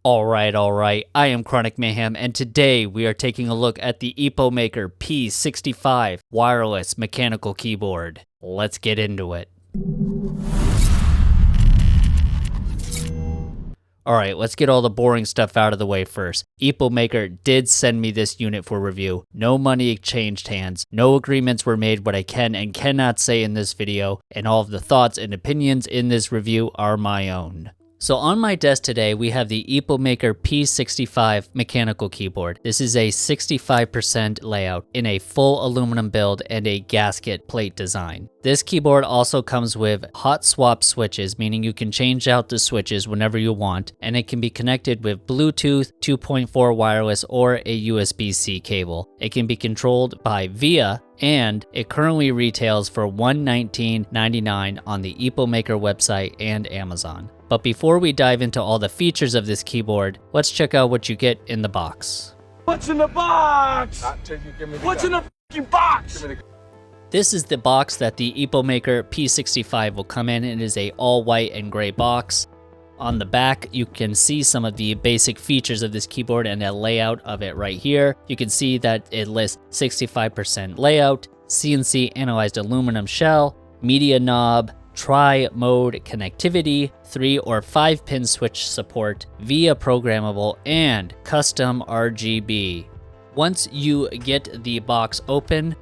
Alright, I am Chronic Mayhem, and today we are taking a look at the Epomaker P65 wireless mechanical keyboard. Let's get into it. Alright, let's get all the boring stuff out of the way first. Epomaker did send me this unit for review. No money exchanged hands. No agreements were made what I can and cannot say in this video, and all of the thoughts and opinions in this review are my own. So on my desk today, we have the Epomaker P65 mechanical keyboard. This is a 65% layout in a full aluminum build and a gasket plate design. This keyboard also comes with hot swap switches, meaning you can change out the switches whenever you want, and it can be connected with Bluetooth, 2.4 wireless, or a USB-C cable. It can be controlled by VIA, and it currently retails for $119.99 on the Epomaker website and Amazon. But before we dive into all the features of this keyboard, let's check out what you get in the box. What's in the box? What's in the f***ing box? This is the box that the Epomaker P65 will come in. It is a all white and gray box. On the back, you can see some of the basic features of this keyboard and a layout of it right here. You can see that it lists 65% layout, CNC analyzed aluminum shell, media knob, tri-mode connectivity, 3 or 5 pin switch support, VIA programmable, and custom RGB. Once you get the box open,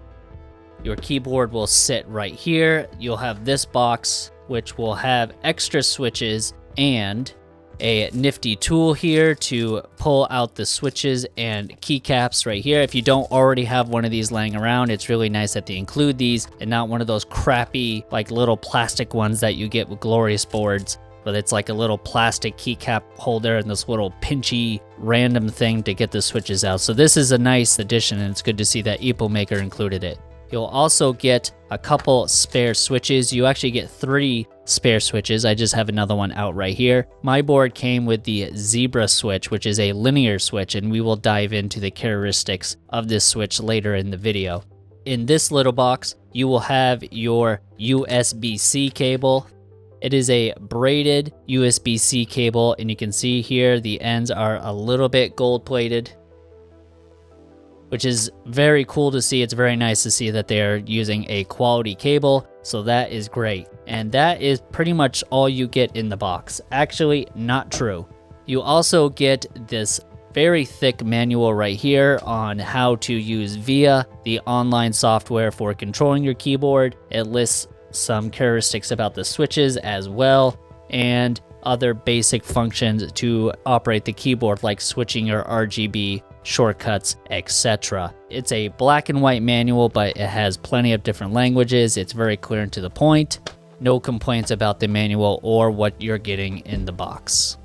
your keyboard will sit right here. You'll have this box, which will have extra switches and a nifty tool here to pull out the switches and keycaps right here. If you don't already have one of these laying around, it's really nice that they include these and not one of those crappy like little plastic ones that you get with Glorious boards, but it's like a little plastic keycap holder and this little pinchy random thing to get the switches out. So this is a nice addition, and it's good to see that Epomaker included it. You'll also get a couple spare switches. You actually get 3 spare switches. I just have another one out right here. My board came with the Zebra switch, which is a linear switch, and we will dive into the characteristics of this switch later in the video. In this little box, you will have your USB-C cable. It is a braided USB-C cable, and you can see here the ends are a little bit gold-plated, which is very cool to see. It's very nice to see that they're using a quality cable, so that is great. And that is pretty much all you get in the box. Actually, not true. You also get this very thick manual right here on how to use VIA, the online software for controlling your keyboard. It lists some characteristics about the switches as well, and other basic functions to operate the keyboard, like switching your RGB shortcuts, etc. It's a black and white manual, but it has plenty of different languages. It's very clear and to the point. No complaints about the manual or what you're getting in the box.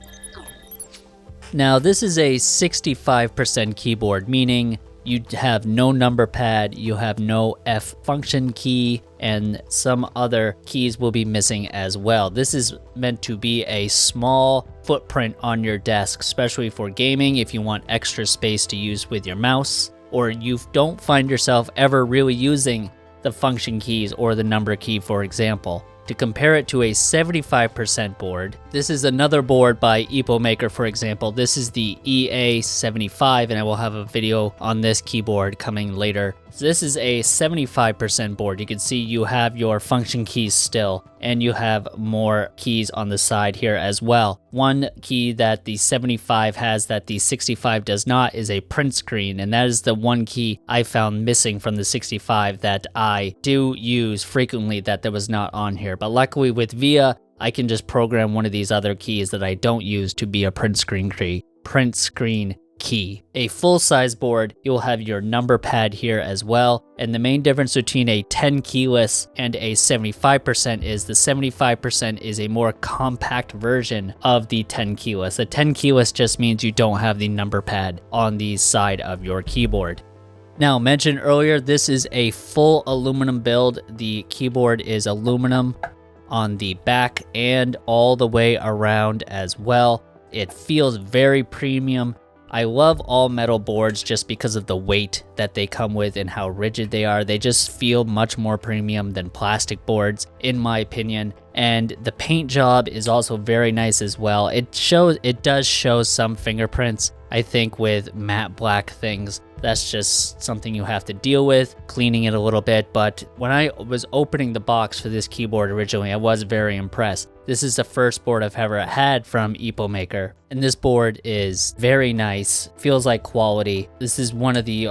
Now, this is a 65% keyboard, meaning you have no number pad, you have no F function key, and some other keys will be missing as well. This is meant to be a small footprint on your desk, especially for gaming, if you want extra space to use with your mouse, or you don't find yourself ever really using the function keys or the number key, for example. To compare it to a 75% board, this is another board by Epomaker, for example. This is the EA75, and I will have a video on this keyboard coming later. So this is a 75% board. You can see you have your function keys still, and you have more keys on the side here as well. One key that the 75 has that the 65 does not is a print screen, and that is the one key I found missing from the 65 that I do use frequently that was not on here. But luckily with VIA, I can just program one of these other keys that I don't use to be a print screen key. A full-size board, you'll have your number pad here as well, and the main difference between a 10 keyless and a 75% is the 75% is a more compact version of the 10 keyless. The 10 keyless just means you don't have the number pad on the side of your keyboard. Now, mentioned earlier, this is a full aluminum build. The keyboard is aluminum on the back and all the way around as well. It feels very premium, I love all metal boards just because of the weight that they come with and how rigid they are. They just feel much more premium than plastic boards, in my opinion. And the paint job is also very nice as well. It does show some fingerprints, I think, with matte black things. That's just something you have to deal with, cleaning it a little bit. But when I was opening the box for this keyboard originally, I was very impressed. This is the first board I've ever had from Epomaker, and this board is very nice, feels like quality. This is one of the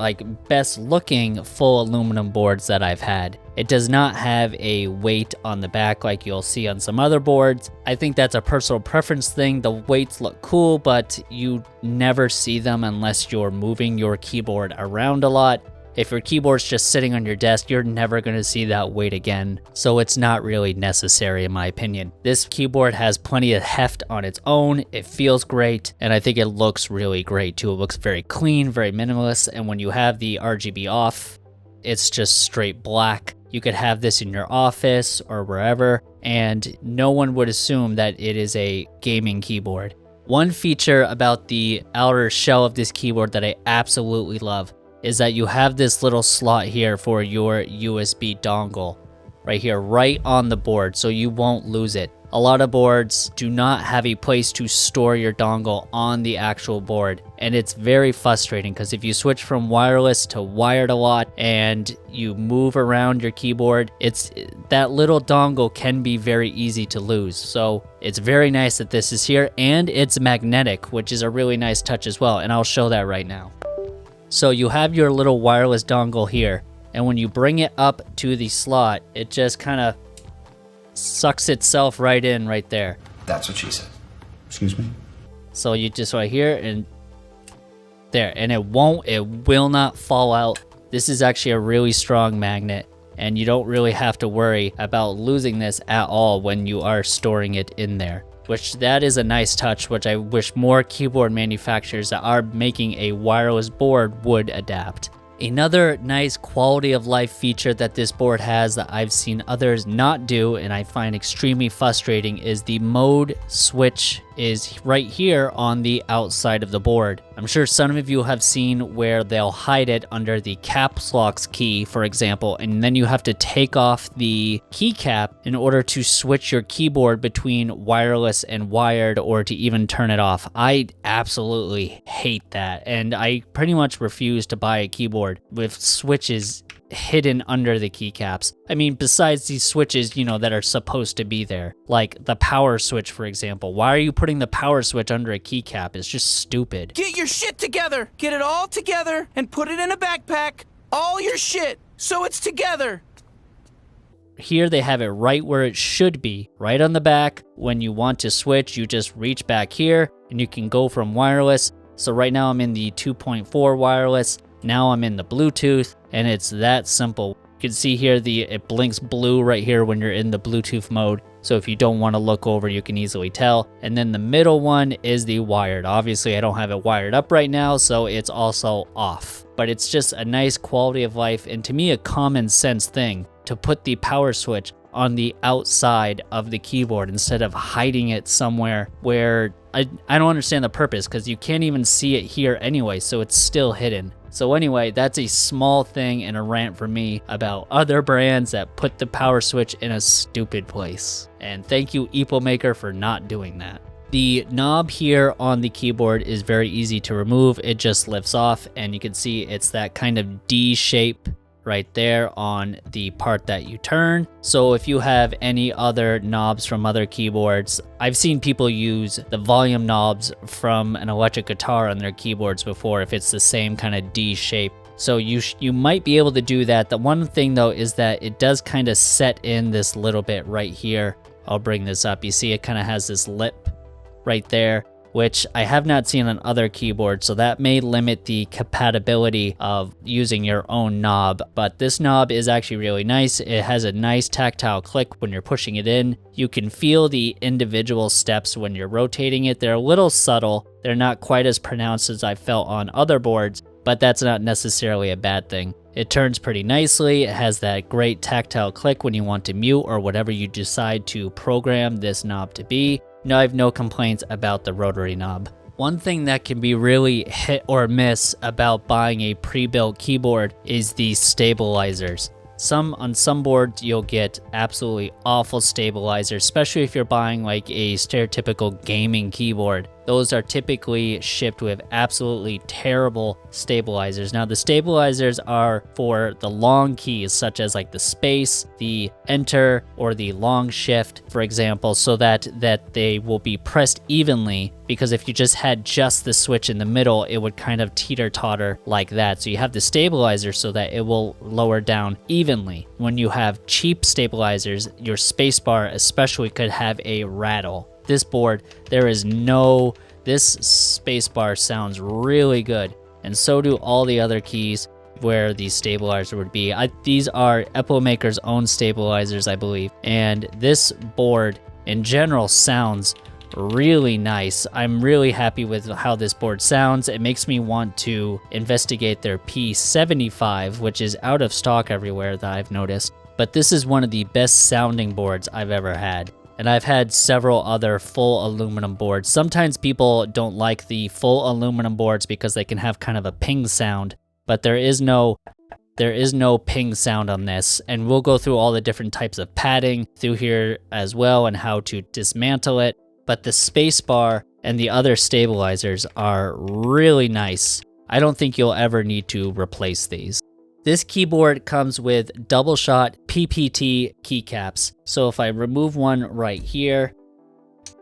best looking full aluminum boards that I've had. It does not have a weight on the back like you'll see on some other boards. I think that's a personal preference thing. The weights look cool, but you never see them unless you're moving your keyboard around a lot. If your keyboard's just sitting on your desk, you're never going to see that weight again, so it's not really necessary in my opinion. This keyboard has plenty of heft on its own, it feels great, and I think it looks really great too. It looks very clean, very minimalist, and when you have the RGB off, it's just straight black. You could have this in your office or wherever, and no one would assume that it is a gaming keyboard. One feature about the outer shell of this keyboard that I absolutely love is that you have this little slot here for your USB dongle right here, right on the board, so you won't lose it. A lot of boards do not have a place to store your dongle on the actual board, and it's very frustrating because if you switch from wireless to wired a lot and you move around your keyboard, that little dongle can be very easy to lose. So it's very nice that this is here, and it's magnetic, which is a really nice touch as well, and I'll show that right now. So you have your little wireless dongle here, and when you bring it up to the slot, it just kind of sucks itself right in right there. That's what she said. Excuse me? So you just right here and there, and it will not fall out. This is actually a really strong magnet, and you don't really have to worry about losing this at all when you are storing it in there. Which that is a nice touch, which I wish more keyboard manufacturers that are making a wireless board would adapt. Another nice quality of life feature that this board has that I've seen others not do and I find extremely frustrating is the mode switch is right here on the outside of the board. I'm sure some of you have seen where they'll hide it under the caps locks key, for example, and then you have to take off the keycap in order to switch your keyboard between wireless and wired or to even turn it off. I absolutely hate that, and I pretty much refuse to buy a keyboard with switches hidden under the keycaps. I mean, besides these switches, that are supposed to be there, like the power switch, for example. Why are you putting the power switch under a keycap? It's just stupid. Get your shit together. Get it all together and put it in a backpack. All your shit, so it's together. Here they have it right where it should be, right on the back. When you want to switch, you just reach back here and you can go from wireless. So right now I'm in the 2.4 wireless. Now I'm in the Bluetooth, and it's that simple. You can see here it blinks blue right here when you're in the Bluetooth mode. So if you don't want to look over, you can easily tell. And then the middle one is the wired. Obviously, I don't have it wired up right now, so it's also off. But it's just a nice quality of life, and to me, a common sense thing to put the power switch on the outside of the keyboard instead of hiding it somewhere where I don't understand the purpose, because you can't even see it here anyway, so it's still hidden. So anyway, that's a small thing and a rant for me about other brands that put the power switch in a stupid place. And thank you, Epomaker, for not doing that. The knob here on the keyboard is very easy to remove. It just lifts off, and you can see it's that kind of D shape right there on the part that you turn. So if you have any other knobs from other keyboards, I've seen people use the volume knobs from an electric guitar on their keyboards before if it's the same kind of D shape. So you might be able to do that. The one thing though is that it does kind of set in this little bit right here. I'll bring this up. You see it kind of has this lip right there, which I have not seen on other keyboards, so that may limit the compatibility of using your own knob. But this knob is actually really nice. It has a nice tactile click when you're pushing it in. You can feel the individual steps when you're rotating it. They're a little subtle. They're not quite as pronounced as I felt on other boards, but that's not necessarily a bad thing. It turns pretty nicely. It has that great tactile click when you want to mute or whatever you decide to program this knob to be. No, I have no complaints about the rotary knob. One thing that can be really hit or miss about buying a pre-built keyboard is the stabilizers. On some boards you'll get absolutely awful stabilizers, especially if you're buying like a stereotypical gaming keyboard. Those are typically shipped with absolutely terrible stabilizers. Now the stabilizers are for the long keys, such as like the space, the enter, or the long shift, for example, so that they will be pressed evenly, because if you just had just the switch in the middle, it would kind of teeter-totter like that. So you have the stabilizer so that it will lower down evenly. When you have cheap stabilizers, your spacebar especially could have a rattle. This board, this spacebar sounds really good, and so do all the other keys where the stabilizer would be. These are Epomaker's own stabilizers, I believe, and this board in general sounds really nice. I'm really happy with how this board sounds. It makes me want to investigate their P75, which is out of stock everywhere that I've noticed, but this is one of the best sounding boards I've ever had. And I've had several other full aluminum boards. Sometimes people don't like the full aluminum boards because they can have kind of a ping sound, but there is no ping sound on this. And we'll go through all the different types of padding through here as well and how to dismantle it. But the spacebar and the other stabilizers are really nice. I don't think you'll ever need to replace these. This keyboard comes with double shot PPT keycaps. So if I remove one right here,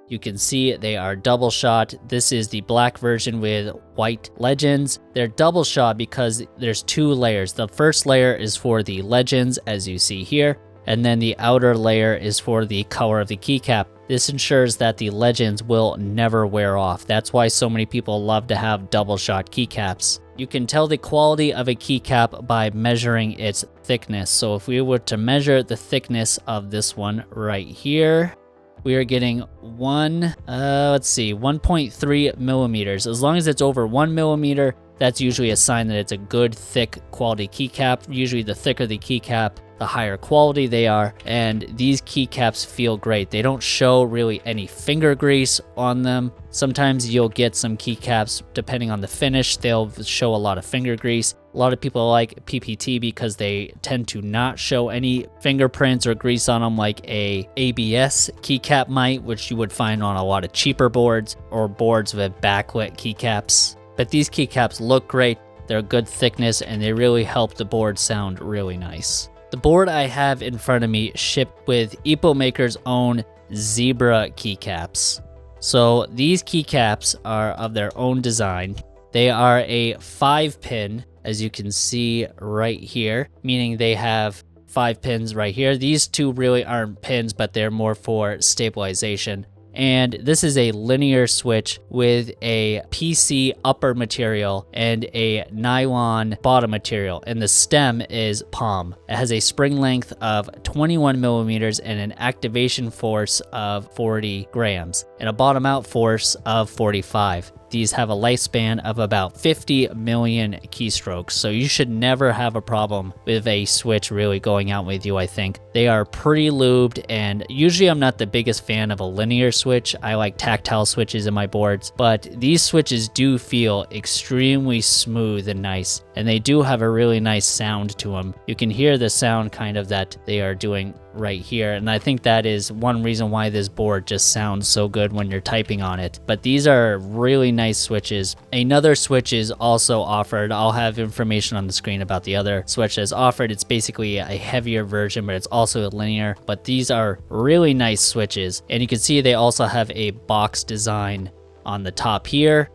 you can see they are double shot. This is the black version with white legends. They're double shot because there's two layers. The first layer is for the legends, as you see here, and then the outer layer is for the color of the keycap. This ensures that the legends will never wear off. That's why so many people love to have double shot keycaps. You can tell the quality of a keycap by measuring its thickness. So if we were to measure the thickness of this one right here, we are getting 1.3 millimeters. As long as it's over 1 millimeter, that's usually a sign that it's a good, thick, quality keycap. Usually the thicker the keycap, the higher quality they are, and these keycaps feel great. They don't show really any finger grease on them. Sometimes you'll get some keycaps, depending on the finish, they'll show a lot of finger grease. A lot of people like PPT because they tend to not show any fingerprints or grease on them like a ABS keycap might, which you would find on a lot of cheaper boards or boards with backlit keycaps. But these keycaps look great, they're a good thickness, and they really help the board sound really nice. The board I have in front of me shipped with Epomaker's own Zebra keycaps. So these keycaps are of their own design. They are a 5-pin, as you can see right here, meaning they have 5 pins right here. These two really aren't pins, but they're more for stabilization. And this is a linear switch with a PC upper material and a nylon bottom material, and the stem is palm. It has a spring length of 21 millimeters and an activation force of 40 grams and a bottom out force of 45. These have a lifespan of about 50 million keystrokes, so you should never have a problem with a switch really going out with you, I think. They are pretty lubed, and usually I'm not the biggest fan of a linear switch. I like tactile switches in my boards, but these switches do feel extremely smooth and nice, and they do have a really nice sound to them. You can hear the sound kind of that they are doing right here, and I think that is one reason why this board just sounds so good when you're typing on it. But these are really nice switches. Another switch is also offered. I'll have information on the screen about the other switch that's offered. It's basically a heavier version, but it's also linear. But these are really nice switches, and you can see they also have a box design on the top here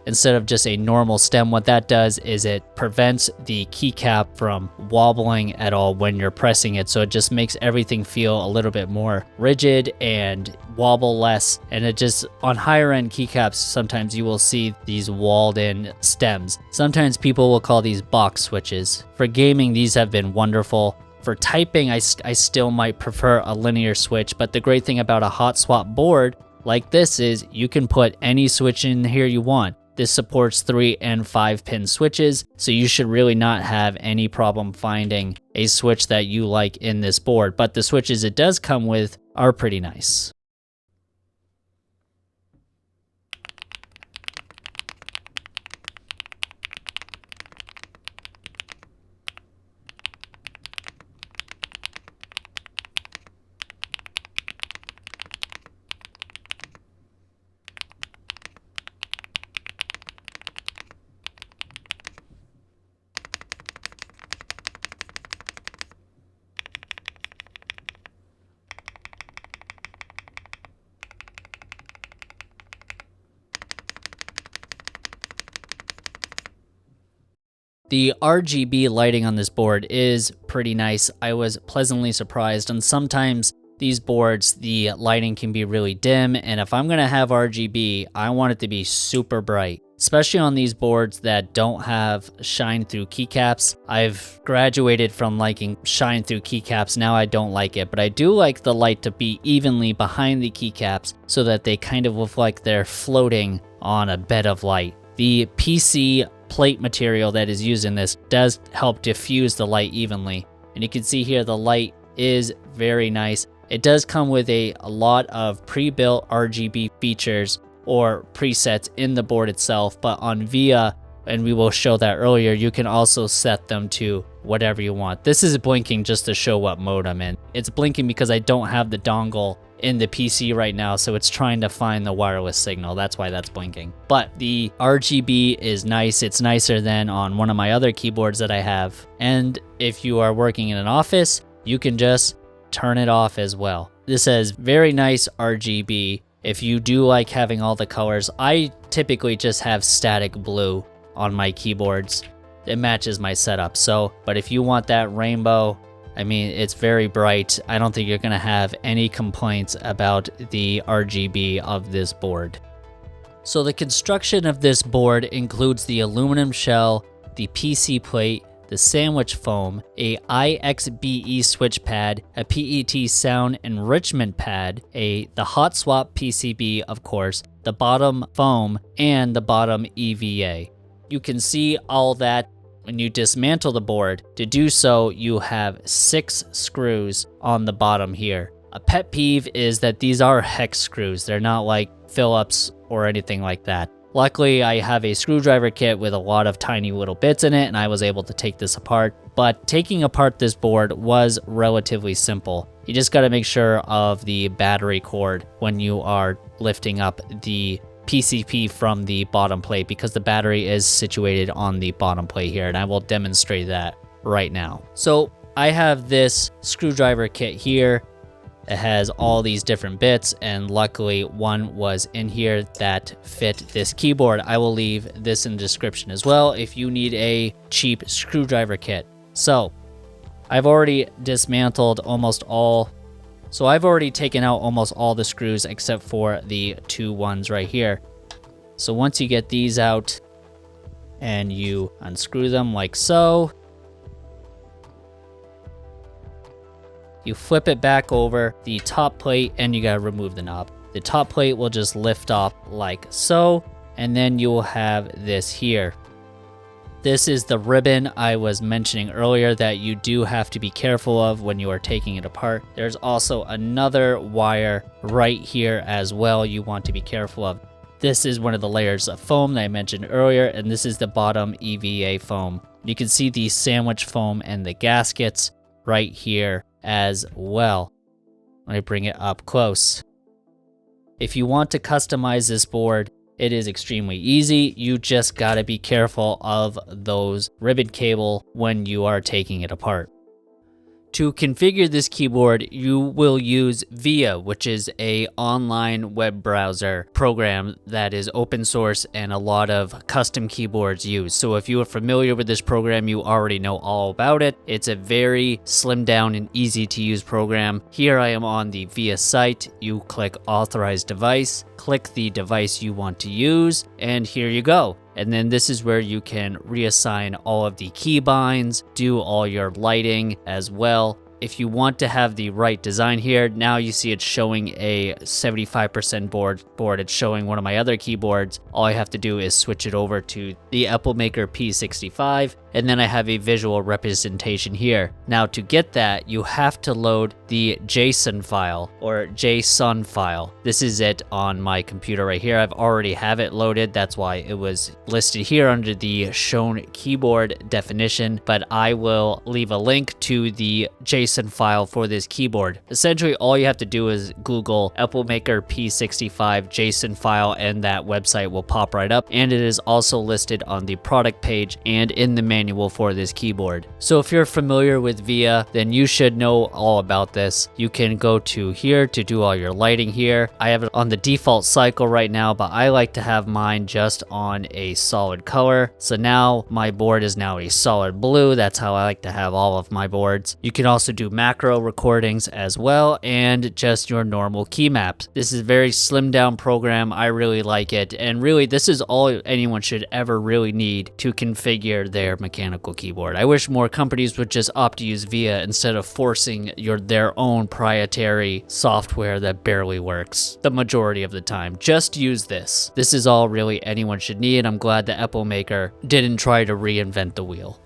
instead of just a normal stem. What that does is it prevents the keycap from wobbling at all when you're pressing it, so it just makes everything feel a little bit more rigid and wobble less. And it just, on higher end keycaps, sometimes you will see these walled in stems. Sometimes people will call these box switches. For gaming, these have been wonderful. For typing, I still might prefer a linear switch, but the great thing about a hot swap board like this is you can put any switch in here you want. This supports 3 and 5 pin switches, so you should really not have any problem finding a switch that you like in this board, but the switches it does come with are pretty nice. The RGB lighting on this board is pretty nice. I was pleasantly surprised, and sometimes these boards, the lighting can be really dim, and if I'm gonna have RGB, I want it to be super bright. Especially on these boards that don't have shine through keycaps. I've graduated from liking shine through keycaps, now I don't like it, but I do like the light to be evenly behind the keycaps so that they kind of look like they're floating on a bed of light. The PC plate material that is used in this does help diffuse the light evenly, and you can see here the light is very nice. It does come with a lot of pre-built RGB features or presets in the board itself, but on VIA, and we will show that earlier, you can also set them to whatever you want. This is blinking just to show what mode I'm in. It's blinking because I don't have the dongle in the PC right now, so it's trying to find the wireless signal. That's why that's blinking. But the RGB is nice. It's nicer than on one of my other keyboards that I have. And if you are working in an office, you can just turn it off as well. This has very nice RGB. If you do like having all the colors, I typically just have static blue on my keyboards. It matches my setup. So, but if you want that rainbow, I mean, it's very bright. I don't think you're gonna have any complaints about the RGB of this board. So the construction of this board includes the aluminum shell, the PC plate, the sandwich foam, a IXBE switch pad, a PET sound enrichment pad, the hot swap PCB, of course, the bottom foam, and the bottom EVA. You can see all that when you dismantle the board. To do so, you have 6 screws on the bottom here. A pet peeve is that these are hex screws. They're not like Phillips or anything like that. Luckily, I have a screwdriver kit with a lot of tiny little bits in it, and I was able to take this apart. But taking apart this board was relatively simple. You just got to make sure of the battery cord when you are lifting up the PCP from the bottom plate, because the battery is situated on the bottom plate here, and I will demonstrate that right now. So I have this screwdriver kit here. It has all these different bits, and luckily one was in here that fit this keyboard. I will leave this in the description as well if you need a cheap screwdriver kit. So I've already dismantled almost all. So I've already taken out almost all the screws except for the 2 ones right here. So once you get these out and you unscrew them like so, you flip it back over the top plate and you gotta remove the knob. The top plate will just lift up like so, and then you will have this here. This is the ribbon I was mentioning earlier that you do have to be careful of when you are taking it apart. There's also another wire right here as well you want to be careful of. This is one of the layers of foam that I mentioned earlier, and this is the bottom EVA foam. You can see the sandwich foam and the gaskets right here as well. Let me bring it up close. If you want to customize this board, it is extremely easy. You just gotta be careful of those ribbon cable when you are taking it apart. To configure this keyboard, you will use VIA, which is an online web browser program that is open source and a lot of custom keyboards use. So if you are familiar with this program, you already know all about it. It's a very slimmed down and easy to use program. Here I am on the VIA site. You click Authorize Device, click the device you want to use, and here you go. And then this is where you can reassign all of the keybinds, do all your lighting as well. If you want to have the right design here, now you see it's showing a 75% board. It's showing one of my other keyboards. All I have to do is switch it over to the Epomaker P65, and then I have a visual representation here. Now to get that, you have to load the JSON file or JSON file. This is it on my computer right here. I've already have it loaded. That's why it was listed here under the shown keyboard definition, but I will leave a link to the JSON file for this keyboard. Essentially, all you have to do is Google Epomaker P65 JSON file, and that website will pop right up. And it is also listed on the product page and in the manual manual for this keyboard. So if you're familiar with VIA, then you should know all about this. You can go to here to do all your lighting here. I have it on the default cycle right now, but I like to have mine just on a solid color. So now my board is now a solid blue. That's how I like to have all of my boards. You can also do macro recordings as well, and just your normal key maps. This is a very slimmed down program. I really like it, and really this is all anyone should ever really need to configure their mechanical keyboard. I wish more companies would just opt to use VIA instead of forcing their own proprietary software that barely works the majority of the time. Just use this. This is all really anyone should need. I'm glad the Epomaker didn't try to reinvent the wheel.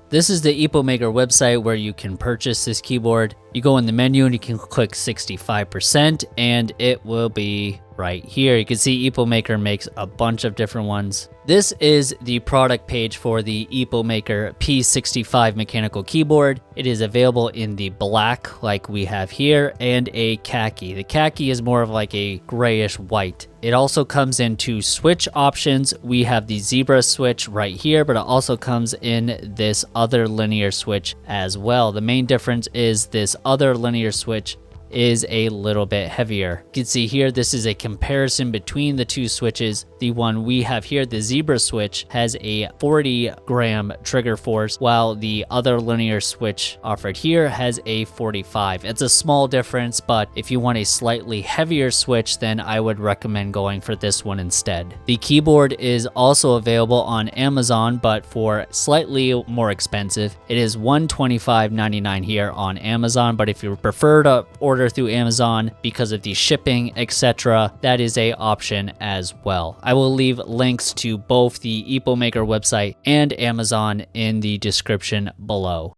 This is the Epomaker website where you can purchase this keyboard. You go in the menu and you can click 65% and it will be right here. You can see Epomaker makes a bunch of different ones. This is the product page for the Epomaker P65 mechanical keyboard. It is available in the black like we have here and a khaki. The khaki is more of like a grayish white. It also comes in 2 switch options. We have the zebra switch right here, but it also comes in this other linear switch as well. The main difference is this other linear switch is a little bit heavier. You can see here, this is a comparison between the 2 switches. The one we have here, the zebra switch, has a 40-gram trigger force, while the other linear switch offered here has a 45. It's a small difference, but if you want a slightly heavier switch, then I would recommend going for this one instead. The keyboard is also available on Amazon, but for slightly more expensive. It is $125.99 here on Amazon, but if you prefer to order through Amazon because of the shipping, etc., that is a option as well. I will leave links to both the Epomaker website and Amazon in the description below.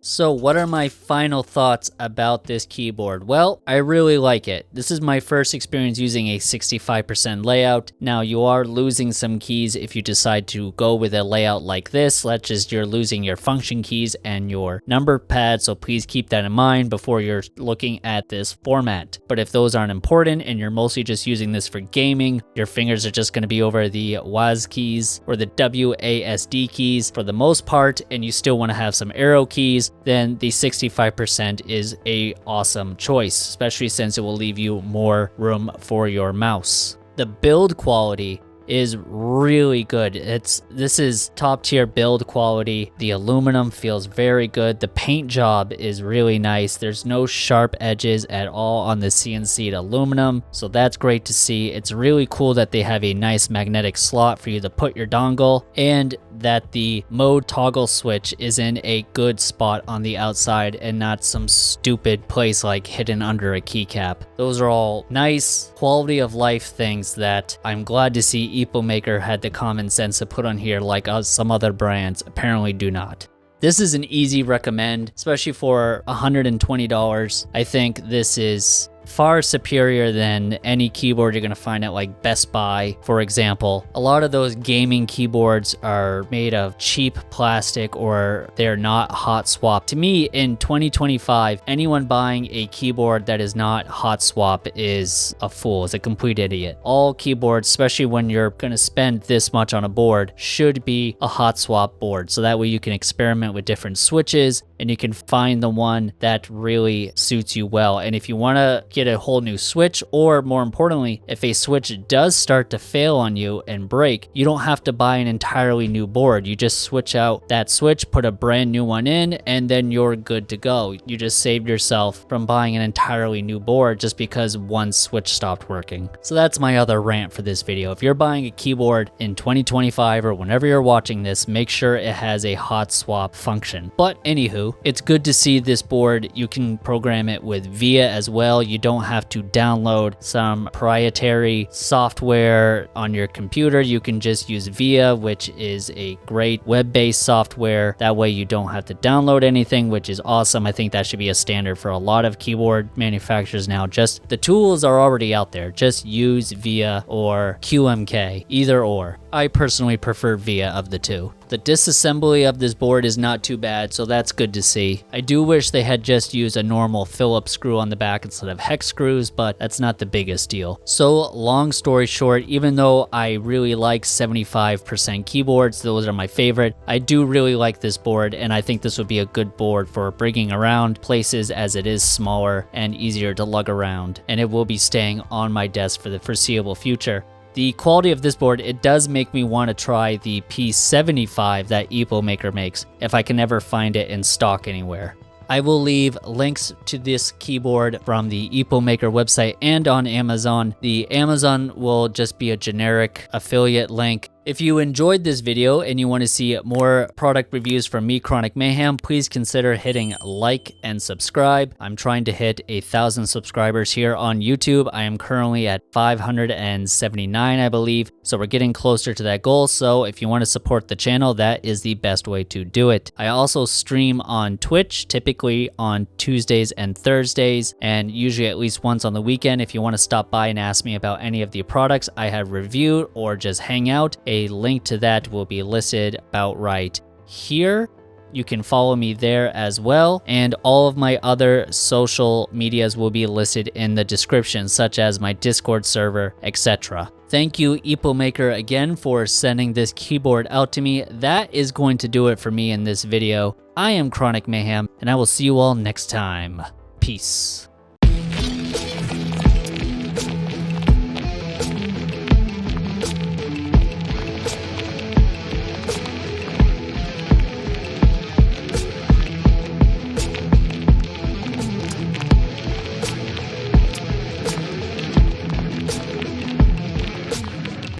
So what are my final thoughts about this keyboard? Well, I really like it. This is my first experience using a 65% layout. Now you are losing some keys if you decide to go with a layout like this, such as you're losing your function keys and your number pad, so please keep that in mind before you're looking at this format. But if those aren't important and you're mostly just using this for gaming, your fingers are just going to be over the WASD keys or the WASD keys for the most part, and you still want to have some arrow keys, then the 65% is a awesome choice, especially since it will leave you more room for your mouse. The build quality is really good. This is top tier build quality. The aluminum feels very good. The paint job is really nice. There's no sharp edges at all on the CNC'd aluminum, so that's great to see. It's really cool that they have a nice magnetic slot for you to put your dongle, and that the mode toggle switch is in a good spot on the outside and not some stupid place like hidden under a keycap. Those are all nice quality of life things that I'm glad to see Epomaker had the common sense to put on here, like some other brands apparently do not. This is an easy recommend, especially for $120. I think this is far superior than any keyboard you're going to find at like Best Buy, for example. A lot of those gaming keyboards are made of cheap plastic or they're not hot swap. To me, in 2025, anyone buying a keyboard that is not hot swap is a fool, is a complete idiot. All keyboards, especially when you're going to spend this much on a board, should be a hot swap board, so that way you can experiment with different switches and you can find the one that really suits you well. And if you want to get a whole new switch, or more importantly, if a switch does start to fail on you and break, you don't have to buy an entirely new board. You just switch out that switch, put a brand new one in, and then you're good to go. You just saved yourself from buying an entirely new board just because one switch stopped working. So that's my other rant for this video. If you're buying a keyboard in 2025 or whenever you're watching this, make sure it has a hot swap function. But anywho, it's good to see this board. You can program it with VIA as well. You don't have to download some proprietary software on your computer. You can just use VIA, which is a great web-based software. That way you don't have to download anything, which is awesome. I think that should be a standard for a lot of keyboard manufacturers now. Just the tools are already out there. Just use VIA or QMK, either or. I personally prefer VIA of the two. The disassembly of this board is not too bad, so that's good to see. I do wish they had just used a normal Phillips screw on the back instead of hex hex screws, but that's not the biggest deal. So long story short, even though I really like 75% keyboards, those are my favorite, I do really like this board, and I think this would be a good board for bringing around places as it is smaller and easier to lug around, and it will be staying on my desk for the foreseeable future. The quality of this board, it does make me want to try the P75 that Epomaker makes, if I can ever find it in stock anywhere. I will leave links to this keyboard from the Epomaker website and on Amazon. The Amazon will just be a generic affiliate link. If you enjoyed this video and you want to see more product reviews from me, Chronic Mayhem, please consider hitting like and subscribe. I'm trying to hit 1,000 subscribers here on YouTube. I am currently at 579, I believe. So we're getting closer to that goal. So if you want to support the channel, that is the best way to do it. I also stream on Twitch, typically on Tuesdays and Thursdays, and usually at least once on the weekend. If you want to stop by and ask me about any of the products I have reviewed or just hang out, a link to that will be listed about right here. You can follow me there as well, and all of my other social medias will be listed in the description, such as my Discord server, etc. Thank you, Epomaker, again for sending this keyboard out to me. That is going to do it for me in this video. I am Chronic Mayhem, and I will see you all next time. Peace.